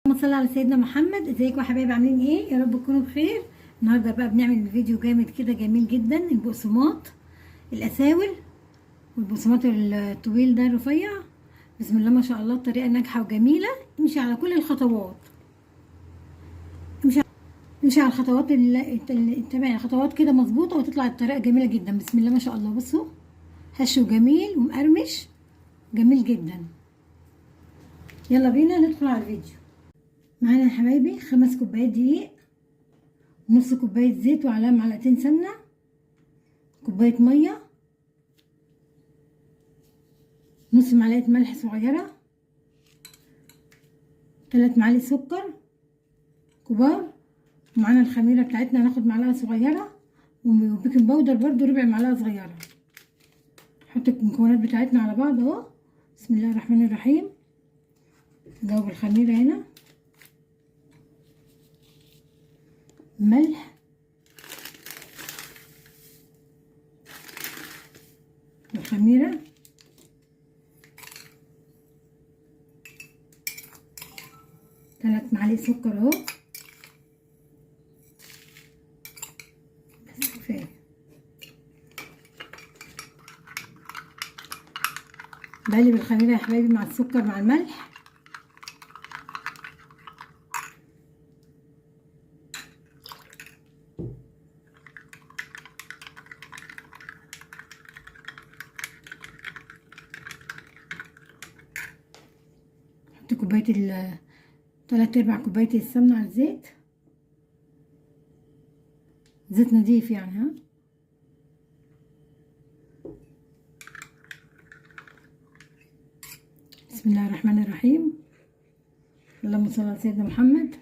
اللهم صل على سيدنا محمد. ازيكم يا حبايبي، عاملين ايه؟ يا رب تكونوا بخير. النهارده بقى بنعمل فيديو جامد كده، جميل جدا. البقسماط الاساور والبقسماط الطويل ده الرفيع. بسم الله ما شاء الله، الطريقه ناجحه وجميله. امشي على كل الخطوات، امشي امشي على الخطوات اتبعي الخطوات كده مظبوطه، وتطلع الطريقه جميله جدا. بسم الله ما شاء الله. بصوا، هش وجميل ومقرمش، جميل جدا. يلا بينا ندخل على الفيديو. معانا يا حبايبي 5 كوبايات دقيق، نص كوباية زيت وعليها معلقتين سمنة، كوباية مية، نص معلقة ملح صغيرة، 3 معالق سكر كبار. ومعانا الخميرة بتاعتنا هناخد معلقة صغيرة، وبيكنج باودر برضو ربع معلقة صغيرة. نحط المكونات بتاعتنا على بعض اهو. بسم الله الرحمن الرحيم. ندوب الخميرة هنا، ملح والخميرة، ثلاث معالق سكر اهو، بس كفاية. بقلب الخميرة يا حبايبي مع السكر مع الملح. حط كوباية 3/4 كوباية السمنة على الزيت، زيت نضيف يعني. ها، بسم الله الرحمن الرحيم. اللهم صل على سيدنا محمد.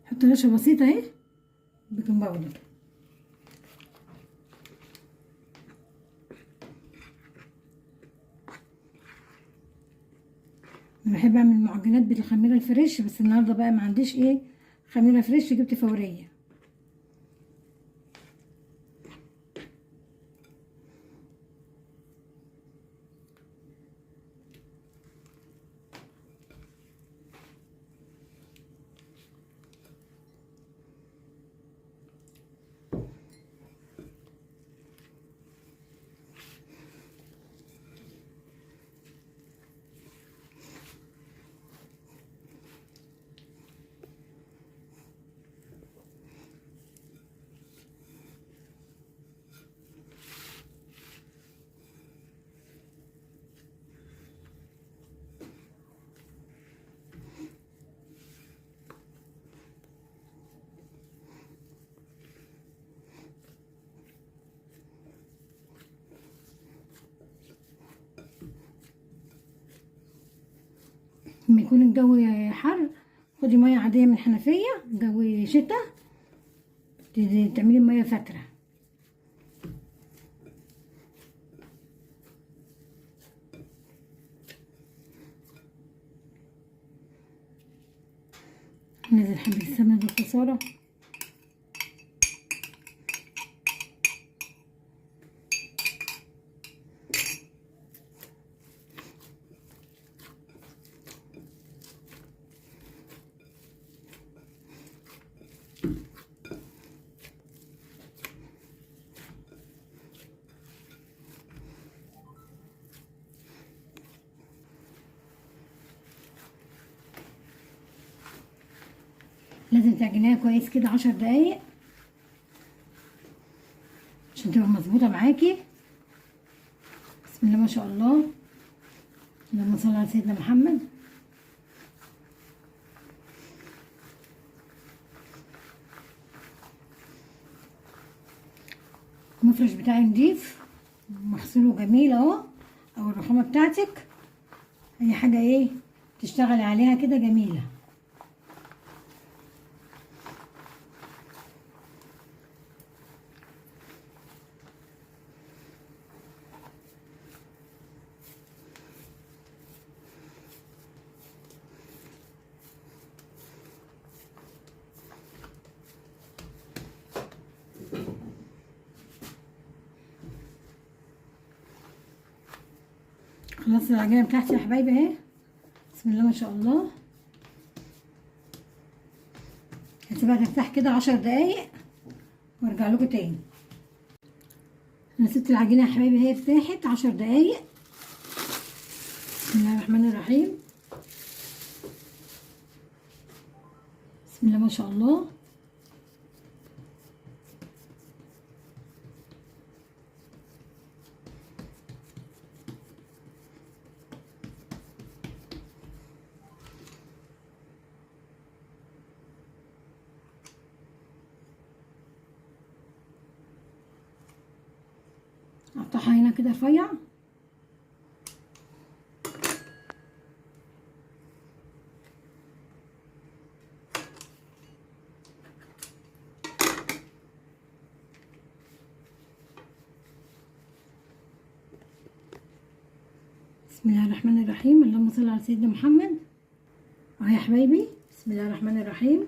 حط رشه بسيطه اهي بيكنج باودر. انا بحب اعمل معجنات بالخميره الفريش، بس النهارده بقى ما عنديش خميره فريش، جبت فوريه. لما يكون الجو حر خدي ميه عاديه من الحنفيه، جو شتا تعملي ميه فتره. نزل حبه السمنه بالخساره. لازم تعجنيها كويس كده 10 دقايق عشان تبقى مظبوطه معاكي. بسم الله ما شاء الله. اللهم صل على سيدنا محمد. المفرش بتاعي نضيف مغسول وجميل اهو، او الرخامه بتاعتك، اي حاجه تشتغلي عليها كده جميله. خلصت العجينه بتاعتي يا حبايبي اهي، بسم الله ما شاء الله. هسيبها ترتاح كده 10 دقايق وارجع لكم تاني. انا سبت العجينه يا حبايبي هي ارتاحت 10 دقايق. بسم الله الرحمن الرحيم، بسم الله ما شاء الله. اقطعها هنا كده رفيع. بسم الله الرحمن الرحيم، اللهم صل على سيدنا محمد. اهو يا حبايبي، بسم الله الرحمن الرحيم.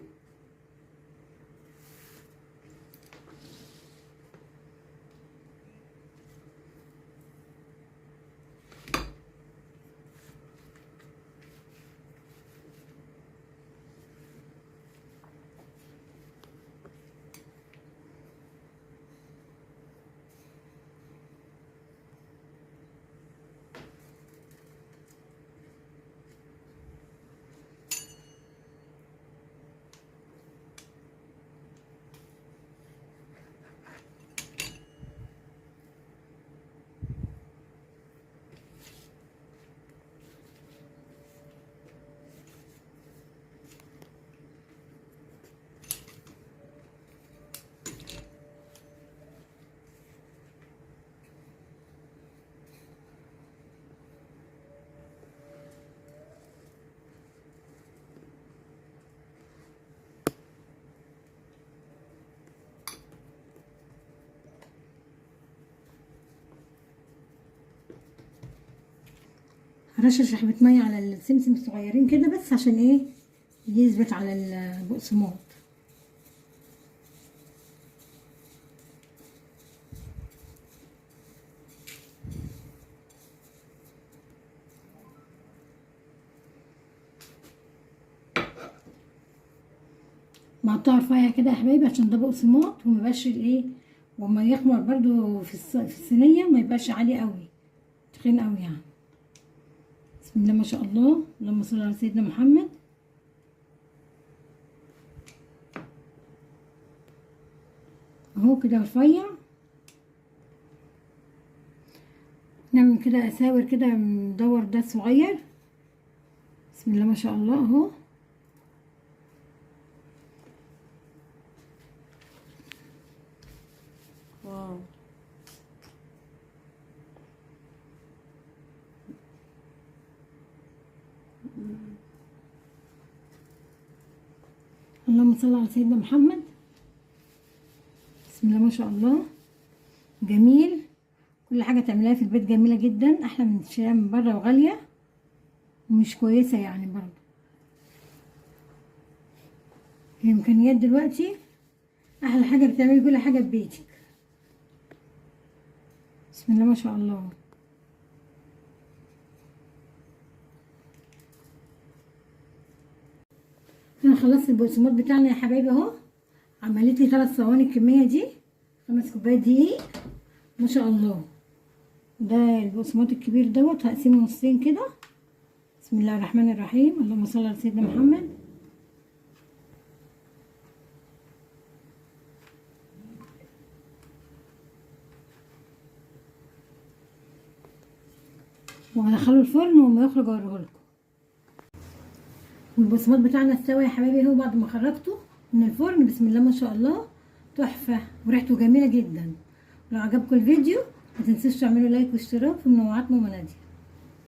هرشش شحبة مية على السمسم الصغيرين كده بس عشان ايه يثبت على البقسماط. مقطعه رفيع كده يا حبايبي عشان ده بقسماط وميبقاش ايه، وما يخمر برضو في الصينيه ما يبقاش عالي قوي تخين قوي يعني. بسم الله ما شاء الله، اللهم صل على سيدنا محمد. اهو كده رفيع. نعمل كده اساور كده مدور ده صغير. بسم الله ما شاء الله اهو. واو، اللهم صل على سيدنا محمد. بسم الله ما شاء الله، جميل. كل حاجه تعملها في البيت جميله جدا، احلى من تشتريها من بره وغاليه ومش كويسه يعني برضه. الامكانيات دلوقتي احلى حاجه بتعملي كل حاجه في بيتك. بسم الله ما شاء الله. انا خلصت البقسماط بتاعنا يا حبايبي اهو. عملت لي 3 صواني الكميه دي، 5 كوبايات دقيق ما شاء الله. ده البقسماط الكبير دوت هقسمه نصين كده. بسم الله الرحمن الرحيم، اللهم صل على سيدنا محمد. وهدخله الفرن وما يخرج اوريهولكم. والبقسماط بتاعنا استوى يا حبايبي اهو بعد ما خرجته من الفرن. بسم الله ما شاء الله، تحفه وريحته جميله جدا. لو عجبكم الفيديو ما تنسوش تعملوا لايك واشتراك في منوعات ماما نادية.